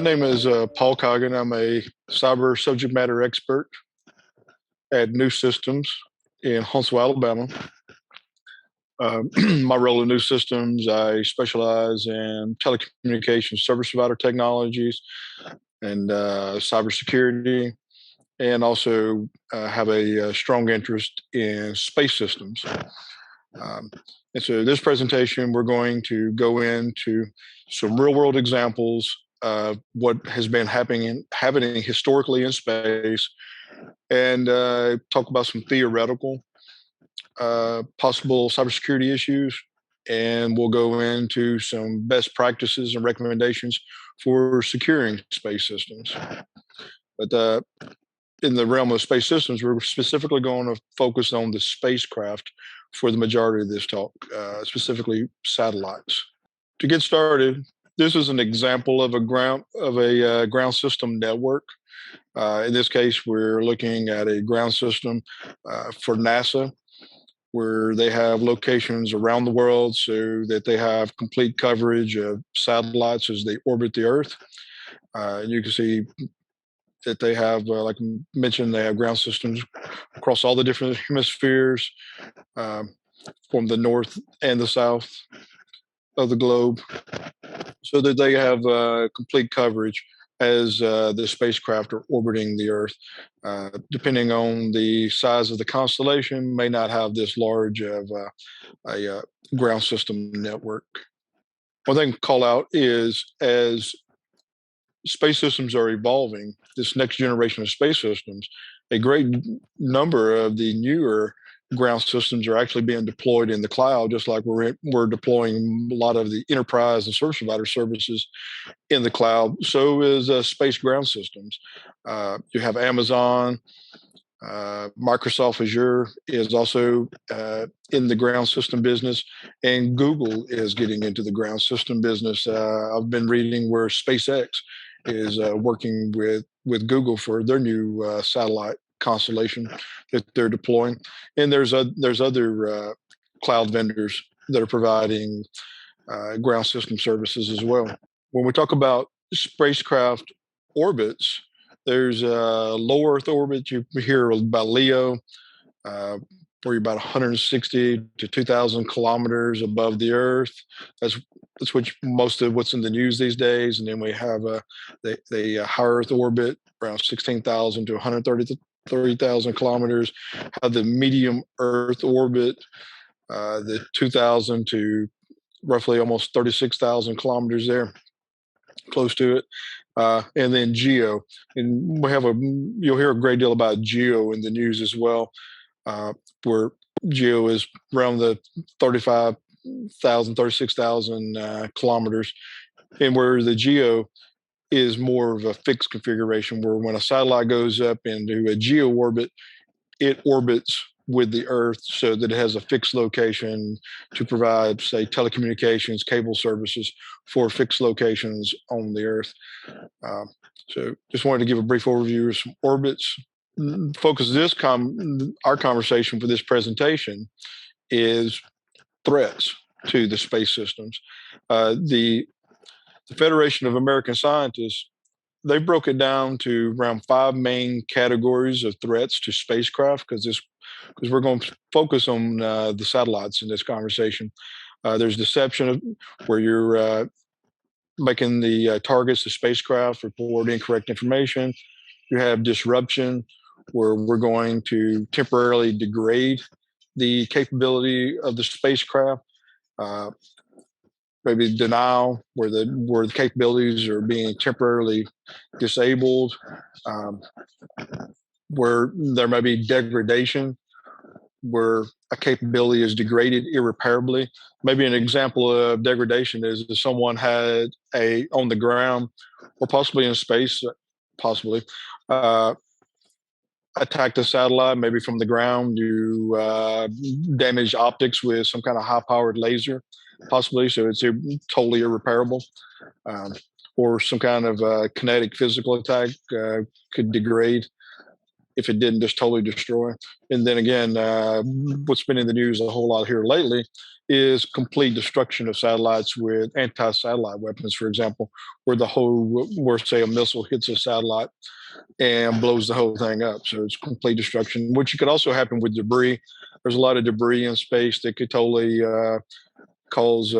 name is Paul Coggin. I'm a cyber subject matter expert at New Systems in Huntsville, Alabama. My role in New Systems, I specialize in telecommunications service provider technologies and cybersecurity, and also have a strong interest in space systems. And so this presentation, we're going to go into some real world examples of what has been happening historically in space, and talk about some theoretical possible cybersecurity issues. And we'll go into some best practices and recommendations for securing space systems. But in the realm of space systems, we're specifically going to focus on the spacecraft for the majority of this talk, specifically satellites. To get started, this is an example of a ground system network. In this case, we're looking at a ground system for NASA, where they have locations around the world so that they have complete coverage of satellites as they orbit the Earth. You can see that they have, like I mentioned, they have ground systems across all the different hemispheres, from the north and the south of the globe, so that they have complete coverage as the spacecraft are orbiting the Earth. Depending on the size of the constellation, may not have this large of a ground system network. One thing to call out is, as space systems are evolving, this next generation of space systems, a great number of the newer ground systems are actually being deployed in the cloud, just like we're deploying a lot of the enterprise and service provider services in the cloud. So is space ground systems. You have Amazon, Microsoft Azure is also in the ground system business, and Google is getting into the ground system business. I've been reading where SpaceX is working with Google for their new satellite constellation that they're deploying. And there's other cloud vendors that are providing ground system services as well. When we talk about spacecraft orbits, there's a low Earth orbit. You hear about LEO, where you're about 160 to 2,000 kilometers above the Earth. That's most of what's in the news these days. And then we have the high Earth orbit, around 16,000 to 130,000 kilometers. Have the medium Earth orbit, the 2,000 to roughly almost 36,000 kilometers there, close to it. And then GEO, and you'll hear a great deal about GEO in the news as well, where GEO is around the 36,000 kilometers, and where the GEO is more of a fixed configuration, where when a satellite goes up into a GEO orbit, it orbits with the Earth so that it has a fixed location to provide, say, telecommunications, cable services for fixed locations on the Earth. So just wanted to give a brief overview of some orbits. Focus our conversation for this presentation is threats to the space systems. The Federation of American Scientists, they broke it down to around 5 main categories of threats to spacecraft, because we're going to focus on the satellites in this conversation. There's deception, where you're making the targets, the spacecraft, report incorrect information. You have disruption, where we're going to temporarily degrade the capability of the spacecraft. Maybe denial, where the capabilities are being temporarily disabled, where there may be degradation, where a capability is degraded irreparably. Maybe an example of degradation is if someone had on the ground, or possibly in space, attacked a satellite, maybe from the ground. You damage optics with some kind of high-powered laser, possibly, so it's totally irreparable. Or some kind of kinetic physical attack could degrade if it didn't just totally destroy. And then again, what's been in the news a whole lot here lately is complete destruction of satellites with anti-satellite weapons, for example, where say a missile hits a satellite and blows the whole thing up. So it's complete destruction, which could also happen with debris. There's a lot of debris in space that could totally cause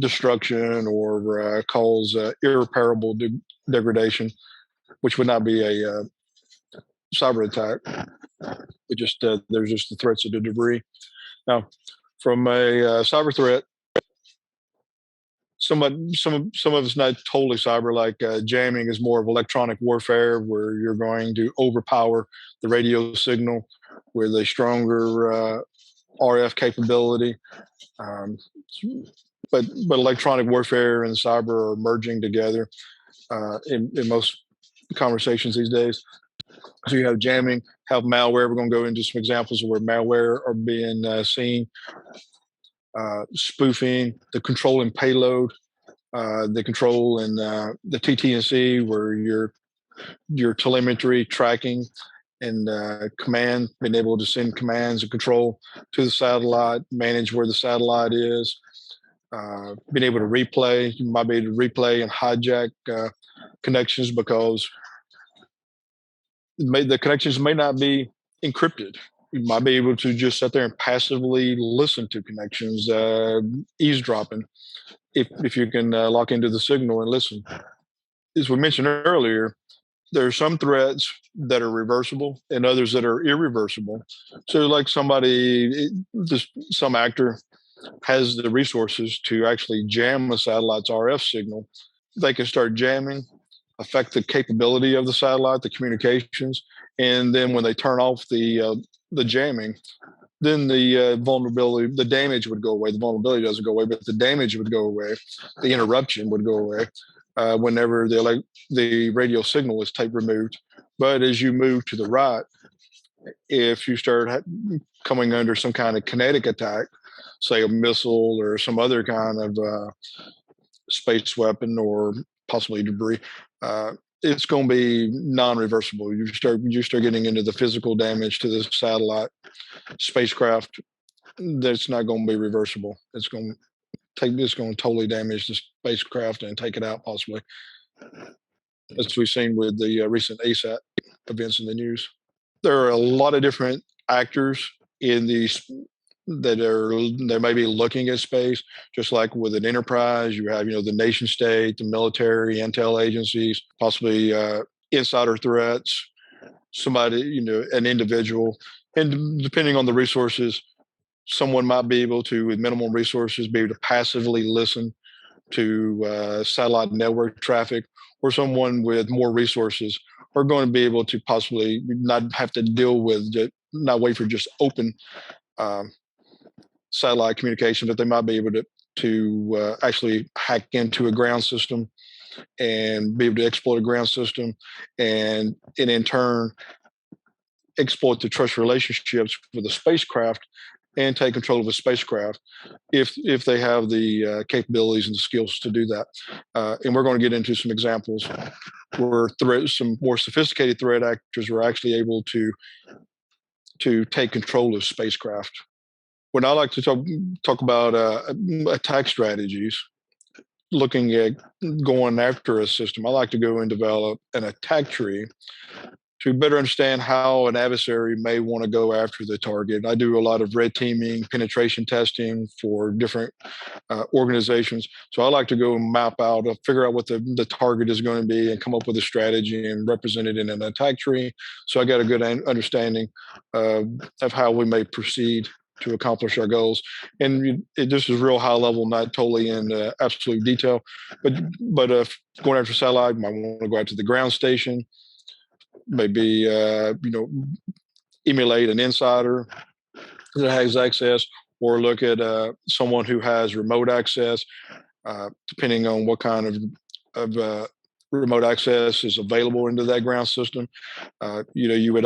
destruction or cause irreparable degradation, which would not be a cyber attack. It just there's just the threats of the debris. Now, from a cyber threat, some of it's not totally cyber. Like jamming is more of electronic warfare, where you're going to overpower the radio signal with a stronger RF capability. Um, but electronic warfare and cyber are merging together in most conversations these days. So you have jamming, have malware. We're going to go into some examples of where malware are being seen. Spoofing, the control and payload, the control and the TT&C, where your telemetry tracking and command, being able to send commands and control to the satellite, manage where the satellite is, being able to replay. You might be able to replay and hijack connections because the connections may not be encrypted. You might be able to just sit there and passively listen to connections, eavesdropping, if you can lock into the signal and listen. As we mentioned earlier, there are some threats that are reversible and others that are irreversible. So, like some actor has the resources to actually jam a satellite's RF signal. They can start jamming, affect the capability of the satellite, the communications, and then when they turn off the jamming, then the vulnerability, the damage would go away. The vulnerability doesn't go away, but the damage would go away. The interruption would go away whenever the radio signal is tape removed. But as you move to the right, if you start coming under some kind of kinetic attack, say a missile or some other kind of space weapon or possibly debris, it's going to be non-reversible. You start getting into the physical damage to the satellite, spacecraft. That's not going to be reversible. It's going to totally damage the spacecraft and take it out possibly, as we've seen with the recent ASAT events in the news. There are a lot of different actors in these that may be looking at space, just like with an enterprise. You have, the nation state, the military, intel agencies, possibly insider threats, somebody, an individual. And depending on the resources, someone might be able to, with minimal resources, be able to passively listen to satellite network traffic, or someone with more resources are going to be able to possibly not have to deal with, not wait for just open satellite communication, but they might be able to actually hack into a ground system and be able to exploit a ground system, and in turn exploit the trust relationships with the spacecraft and take control of a spacecraft if they have the capabilities and the skills to do that. And we're going to get into some examples where some more sophisticated threat actors are actually able to take control of spacecraft. When I like to talk about attack strategies, looking at going after a system, I like to go and develop an attack tree to better understand how an adversary may want to go after the target. I do a lot of red teaming, penetration testing for different organizations. So I like to go and map out, figure out what the target is going to be and come up with a strategy and represent it in an attack tree. So I got a good understanding of how we may proceed to accomplish our goals. And this is real high level, not totally in absolute detail, but going after satellite, might want to go after the ground station, maybe emulate an insider that has access, or look at someone who has remote access, depending on what kind of remote access is available into that ground system. You would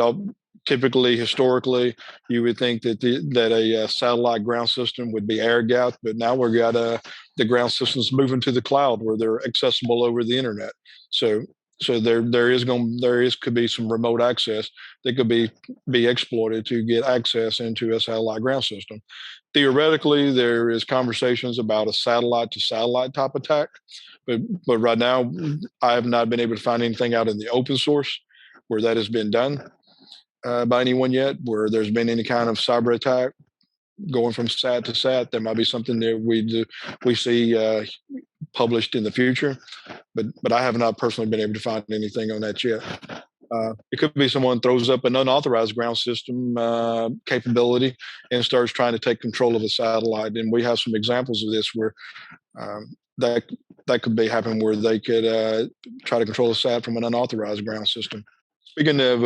typically, historically, you would think that a satellite ground system would be air gapped, but now we've got the ground systems moving to the cloud where they're accessible over the internet. So So there is could be some remote access that could be exploited to get access into a satellite ground system. Theoretically, there is conversations about a satellite to satellite type attack, but right now I have not been able to find anything out in the open source where that has been done by anyone yet, where there's been any kind of cyber attack going from sat to sat. There might be something that we see published in the future, but I have not personally been able to find anything on that yet. It could be someone throws up an unauthorized ground system capability and starts trying to take control of a satellite. And we have some examples of this where that could be happening, where they could try to control a sat from an unauthorized ground system. Speaking of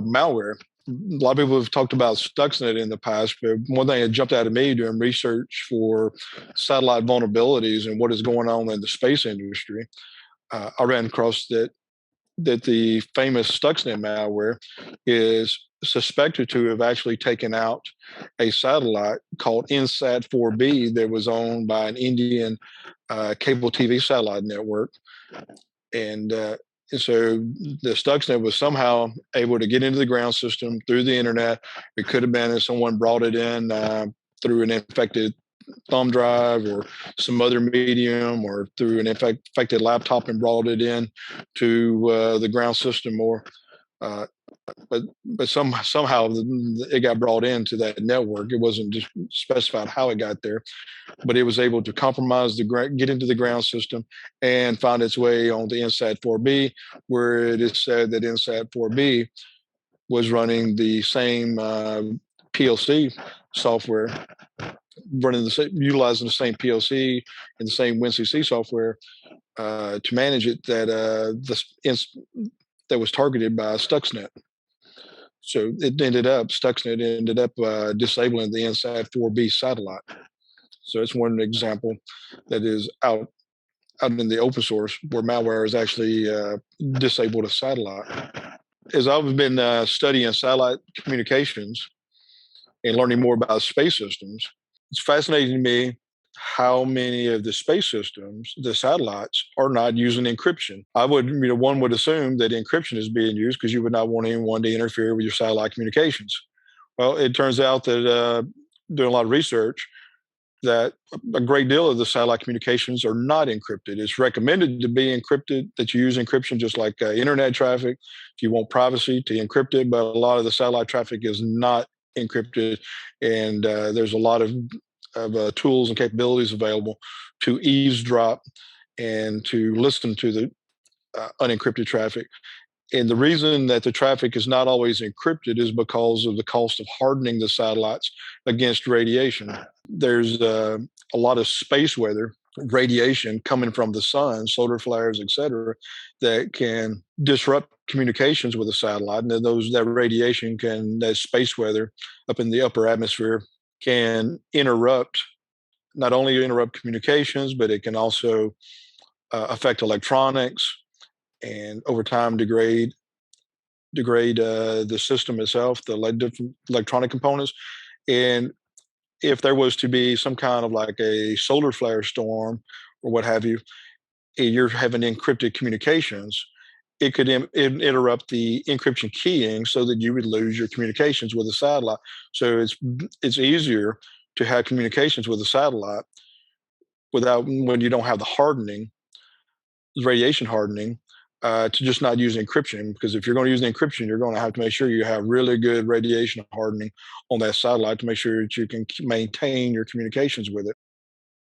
malware, a lot of people have talked about Stuxnet in the past, but one thing that jumped out at me doing research for satellite vulnerabilities and what is going on in the space industry, I ran across that the famous Stuxnet malware is suspected to have actually taken out a satellite called INSAT-4B that was owned by an Indian cable TV satellite network. And so the Stuxnet was somehow able to get into the ground system through the internet. It could have been that someone brought it in through an infected thumb drive or some other medium, or through an infected laptop and brought it in to the ground system, or uh, but somehow it got brought into that network. It wasn't just specified how it got there, but it was able to compromise get into the ground system and find its way on the INSAT-4B, where it is said that INSAT-4B was running the same PLC software, utilizing the same PLC and the same WinCC software to manage it that was targeted by Stuxnet. So Stuxnet ended up disabling the INSAT-4B satellite. So it's one example that is out in the open source where malware has actually disabled a satellite. As I've been studying satellite communications and learning more about space systems, it's fascinating to me how many of the space systems, the satellites, are not using encryption. One would assume that encryption is being used because you would not want anyone to interfere with your satellite communications. Well, it turns out that doing a lot of research, that a great deal of the satellite communications are not encrypted. It's recommended to be encrypted, that you use encryption just like internet traffic if you want privacy to encrypt it, but a lot of the satellite traffic is not encrypted, and there's a lot of tools and capabilities available to eavesdrop and to listen to the unencrypted traffic. And the reason that the traffic is not always encrypted is because of the cost of hardening the satellites against radiation. There's a lot of space weather, radiation coming from the sun, solar flares, et cetera, that can disrupt communications with a satellite. And that radiation that space weather up in the upper atmosphere can not only interrupt communications, but it can also affect electronics, and over time degrade the system itself, the different electronic components. And if there was to be some kind of like a solar flare storm or what have you, and you're having encrypted communications, it could interrupt the encryption keying so that you would lose your communications with a satellite. So it's easier to have communications with a satellite when you don't have the hardening, radiation hardening, to just not use encryption. Because if you're going to use encryption, you're going to have to make sure you have really good radiation hardening on that satellite to make sure that you can maintain your communications with it.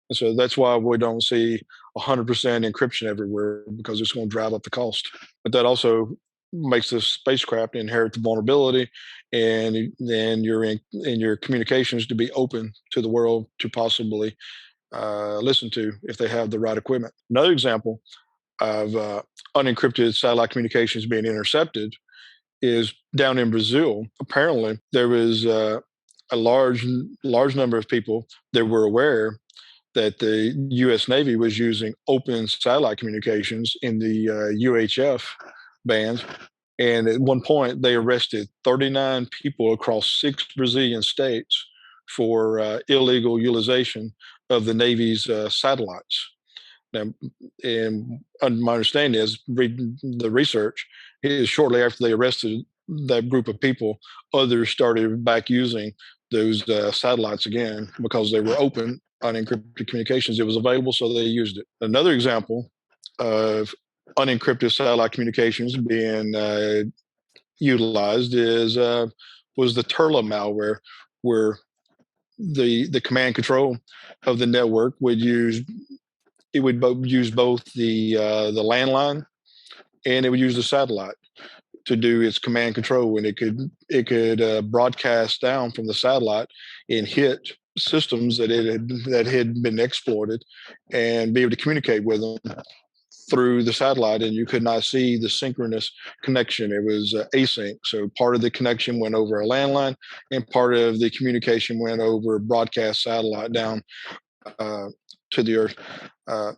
And so that's why we don't see 100% encryption everywhere, because it's going to drive up the cost. But that also makes the spacecraft inherit the vulnerability, and then your communications to be open to the world to possibly listen to if they have the right equipment. Another example of unencrypted satellite communications being intercepted is down in Brazil. Apparently, there was a large number of people that were aware that the U.S. Navy was using open satellite communications in the UHF band. And at one point, they arrested 39 people across 6 Brazilian states for illegal utilization of the Navy's satellites. Now, and my understanding is, reading the research, is shortly after they arrested that group of people, others started back using those satellites again because they were open, unencrypted communications. It was available, so they used it. Another example of unencrypted satellite communications being utilized is was the Turla malware, where the command control of the network would use use both the landline, and it would use the satellite to do its command control, and it could broadcast down from the satellite and hit systems that had been exploited, and be able to communicate with them through the satellite, and you could not see the synchronous connection. It was async. So part of the connection went over a landline, and part of the communication went over broadcast satellite down uh, to the earth.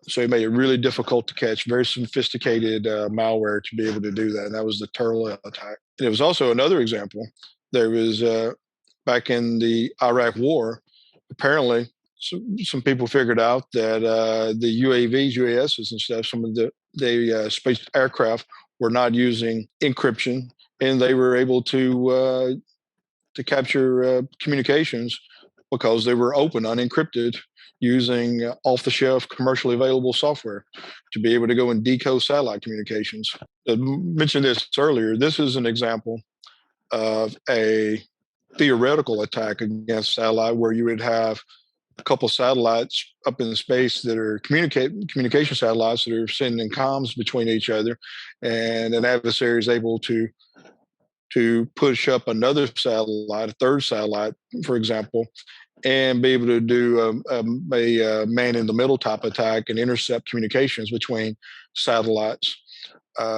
So it made it really difficult to catch. Very sophisticated malware to be able to do that. And that was the Turla attack. And it was also another example. There was back in the Iraq War, apparently some people figured out that the UAVs, UASs, and stuff, some of the space aircraft were not using encryption, and they were able to capture communications because they were open, unencrypted, using off-the-shelf, commercially available software to be able to go and decode satellite communications. I mentioned this earlier. This is an example of a theoretical attack against satellite, where you would have a couple satellites up in space that are communication satellites that are sending comms between each other, and an adversary is able to push up another satellite, a third satellite, for example, and be able to do a man in the middle type attack and intercept communications between satellites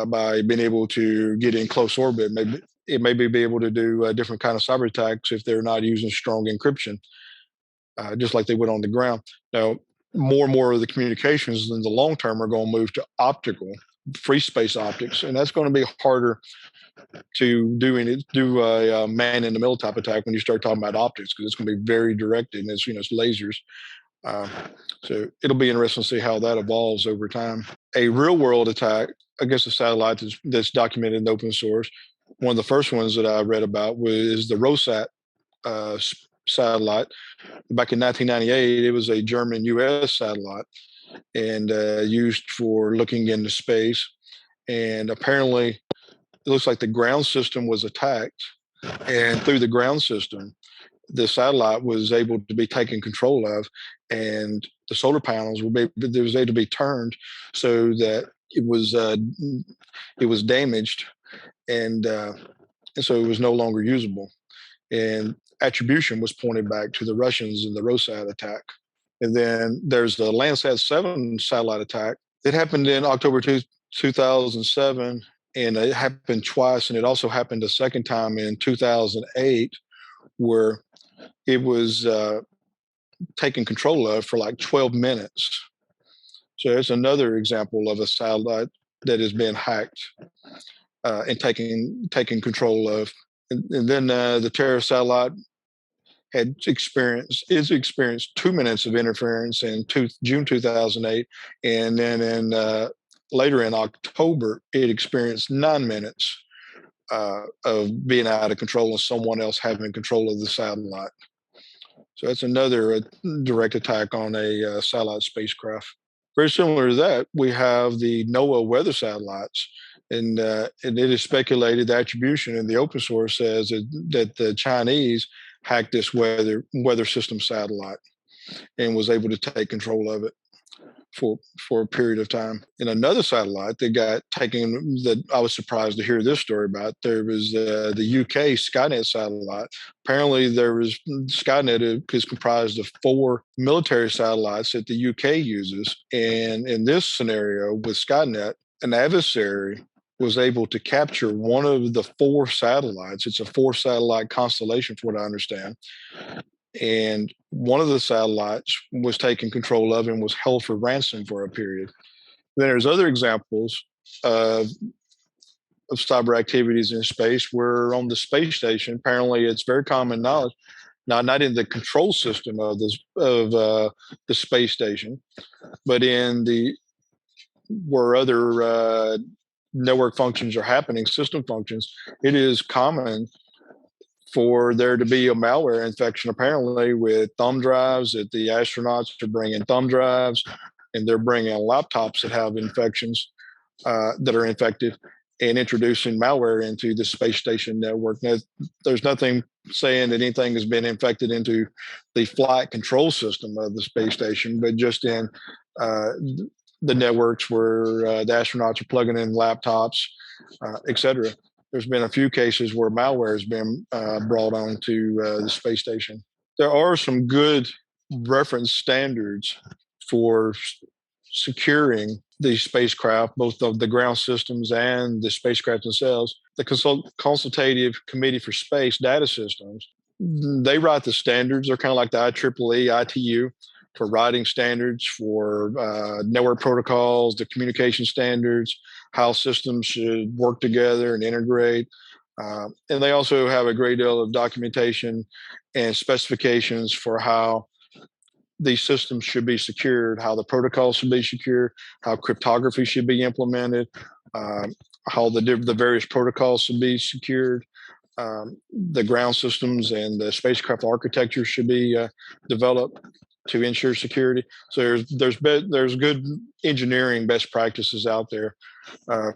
by being able to get in close orbit. Maybe it may be able to do different kind of cyber attacks if they're not using strong encryption, just like they would on the ground. Now, more and more of the communications in the long term are going to move to optical, free space optics, and that's going to be harder to do a man in the middle type attack when you start talking about optics, because it's going to be very directed, and it's lasers. Uh, so it'll be interesting to see how that evolves over time. A real world attack against a satellite that's documented in open source. One of the first ones that I read about was the Rosat uh, satellite. Back in 1998, it was a German U.S. satellite, and used for looking into space. And apparently, it looks like the ground system was attacked, and through the ground system, the satellite was able to be taken control of, and the solar panels was able to be turned so that it was damaged, and so it was no longer usable. And attribution was pointed back to the Russians in the Rosat attack. And then there's the Landsat 7 satellite attack. It happened in October 2007, and it happened twice. And it also happened a second time in 2008, where it was taken control of for like 12 minutes. So it's another example of a satellite that has been hacked and taken control of. And then the Terra satellite is experienced 2 minutes of interference in June 2008, and then later in October it experienced 9 minutes of being out of control and someone else having control of the satellite. So that's another direct attack on a satellite spacecraft. Very similar to that, we have the NOAA weather satellites, and it is speculated the attribution in the open source says that the Chinese hacked this weather system satellite and was able to take control of it for a period of time. And another satellite that got taken, that I was surprised to hear this story about, there was the UK Skynet satellite. Apparently Skynet is comprised of 4 military satellites that the UK uses. And in this scenario with Skynet, an adversary was able to capture one of the 4 satellites. It's a 4 satellite constellation, from what I understand. And one of the satellites was taken control of and was held for ransom for a period. Then there's other examples of cyber activities in space, where on the space station, apparently it's very common knowledge, not in the control system of the space station, but in where other network functions are happening, system functions, it is common for there to be a malware infection, apparently, with thumb drives, that the astronauts are bringing thumb drives and they're bringing laptops that have infections, that are infected, and introducing malware into the space station network. Now, there's nothing saying that anything has been infected into the flight control system of the space station, but just in uh, the networks where the astronauts are plugging in laptops, etc. There's been a few cases where malware has been brought onto the space station. There are some good reference standards for securing the spacecraft, both of the ground systems and the spacecraft themselves. The Consultative Committee for Space Data Systems, they write the standards. They're kind of like the IEEE, ITU, for writing standards for network protocols, the communication standards, how systems should work together and integrate. And they also have a great deal of documentation and specifications for how these systems should be secured, how the protocols should be secured, how cryptography should be implemented, how the various protocols should be secured. The ground systems and the spacecraft architecture should be developed to ensure security. So there's good engineering best practices out there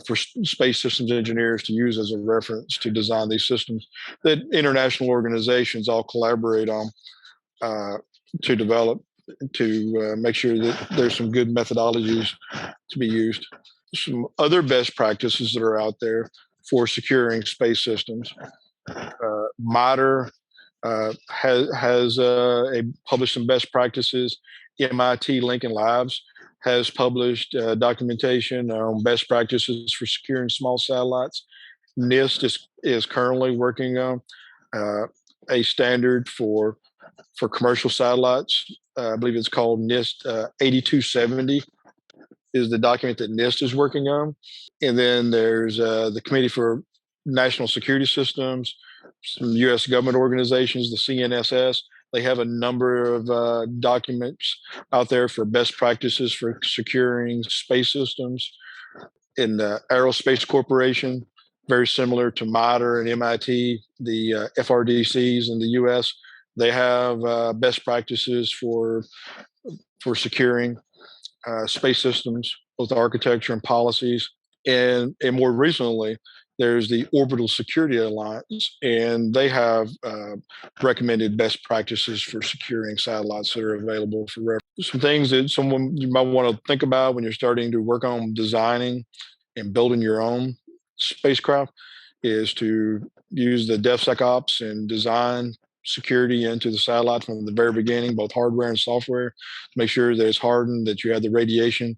for space systems engineers to use as a reference to design these systems that international organizations all collaborate on to develop, to make sure that there's some good methodologies to be used. Some other best practices that are out there for securing space systems. Matter has published some best practices. MIT Lincoln Labs has published documentation on best practices for securing small satellites. NIST is currently working on a standard for commercial satellites. I believe it's called NIST 8270 is the document that NIST is working on. And then there's the Committee for National Security Systems, some U.S. government organizations, the CNSS. They have a number of documents out there for best practices for securing space systems. In the Aerospace Corporation, very similar to MITRE and MIT, the FRDCs in the U.S., they have best practices for securing space systems, both architecture and policies. And more recently, there's the Orbital Security Alliance, and they have recommended best practices for securing satellites that are available for reference. Some things that you might want to think about when you're starting to work on designing and building your own spacecraft is to use the DevSecOps and design security into the satellite from the very beginning, both hardware and software, to make sure that it's hardened, that you have the radiation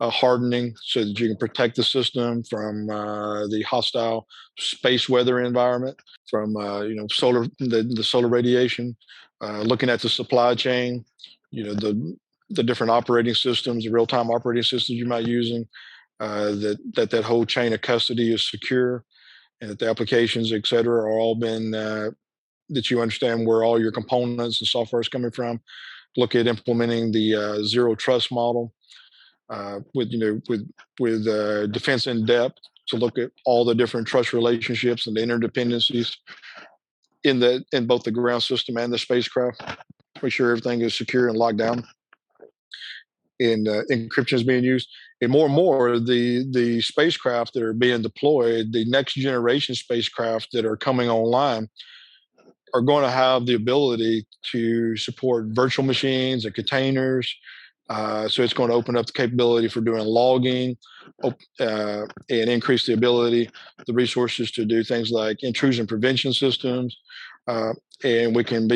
hardening so that you can protect the system from the hostile space weather environment, from the solar radiation, looking at the supply chain, the different operating systems, the real-time operating systems you might be using, that whole chain of custody is secure, and that the applications, et cetera, are all been that you understand where all your components and software is coming from. Look at implementing the zero trust model with defense in depth, to look at all the different trust relationships and the interdependencies in both the ground system and the spacecraft. Make sure everything is secure and locked down. And encryption is being used. And more, the spacecraft that are being deployed, the next generation spacecraft that are coming online, are going to have the ability to support virtual machines and containers. So it's going to open up the capability for doing logging and increase the ability, the resources to do things like intrusion prevention systems. And we can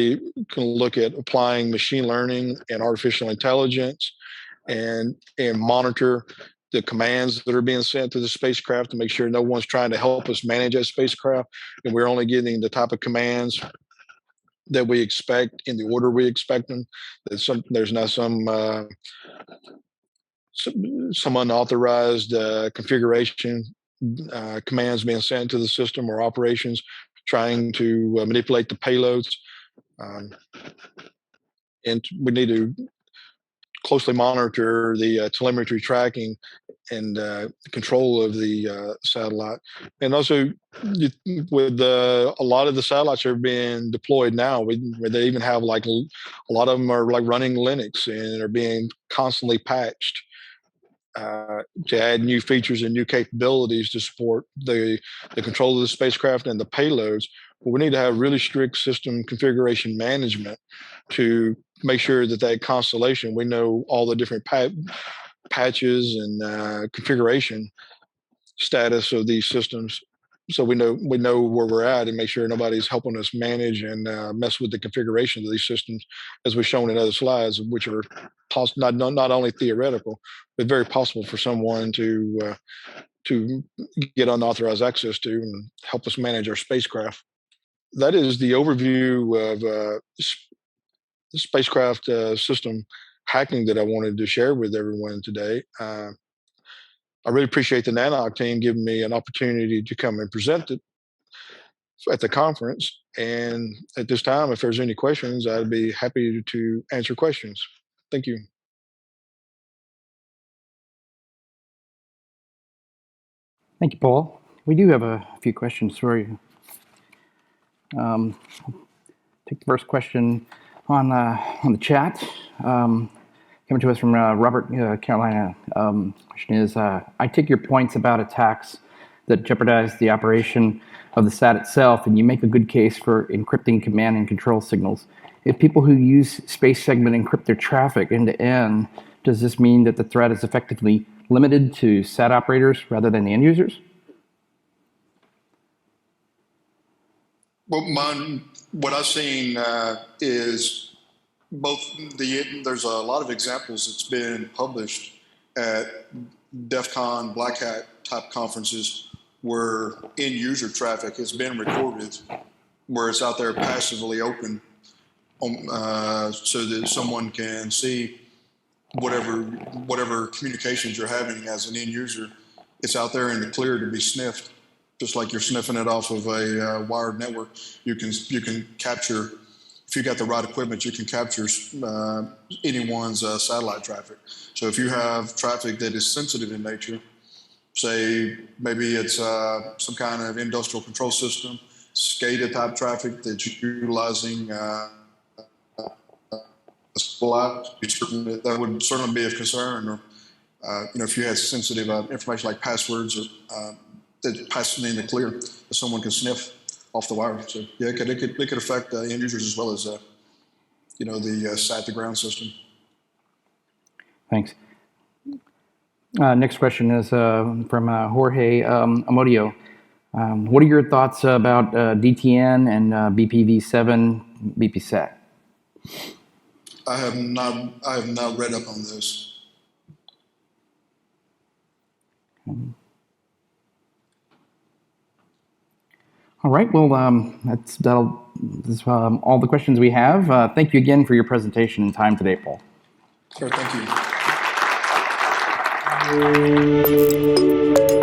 look at applying machine learning and artificial intelligence and monitor the commands that are being sent to the spacecraft to make sure no one's trying to help us manage that spacecraft, and we're only getting the type of commands that we expect in the order we expect them. There's not some unauthorized configuration commands being sent to the system, or operations trying to manipulate the payloads. And we need to closely monitor the telemetry tracking control of the satellite. And also, with a lot of the satellites are being deployed now, where they even have like a lot of them are like running Linux and are being constantly patched to add new features and new capabilities to support the control of the spacecraft and the payloads. But we need to have really strict system configuration management to make sure that constellation, we know all the different patches and configuration status of these systems, so we know where we're at and make sure nobody's helping us manage and mess with the configuration of these systems, as we've shown in other slides, which are not only theoretical but very possible for someone to get unauthorized access to and help us manage our spacecraft. That is the overview of the spacecraft system hacking that I wanted to share with everyone today. I really appreciate the Nanoc team giving me an opportunity to come and present it at the conference. And at this time, if there's any questions, I'd be happy to answer questions. Thank you. Thank you, Paul. We do have a few questions for you. Take the first question on the chat. Coming to us from Robert, Carolina. Question is, I take your points about attacks that jeopardize the operation of the SAT itself, and you make a good case for encrypting command and control signals. If people who use space segment encrypt their traffic end to end, does this mean that the threat is effectively limited to SAT operators rather than the end users? Well, what I've seen is both there's a lot of examples that's been published at DEF CON, Black Hat type conferences where end user traffic has been recorded, where it's out there passively open, so that someone can see whatever communications you're having as an end user. It's out there in the clear to be sniffed, just like you're sniffing it off of a wired network. You can capture. If you got the right equipment, you can capture anyone's satellite traffic. So if you have traffic that is sensitive in nature, say maybe it's some kind of industrial control system, SCADA type traffic that you're utilizing, that would certainly be of concern. Or if you had sensitive information like passwords or that passing in the clear, that someone can sniff off the wire. So yeah, it could affect end users as well as the sat to ground system. Thanks. Next question is from Jorge Amodio. What are your thoughts about DTN and BPv7 BPSat? I have not read up on this. All right, well, that's all the questions we have. Thank you again for your presentation and time today, Paul. Sure, thank you.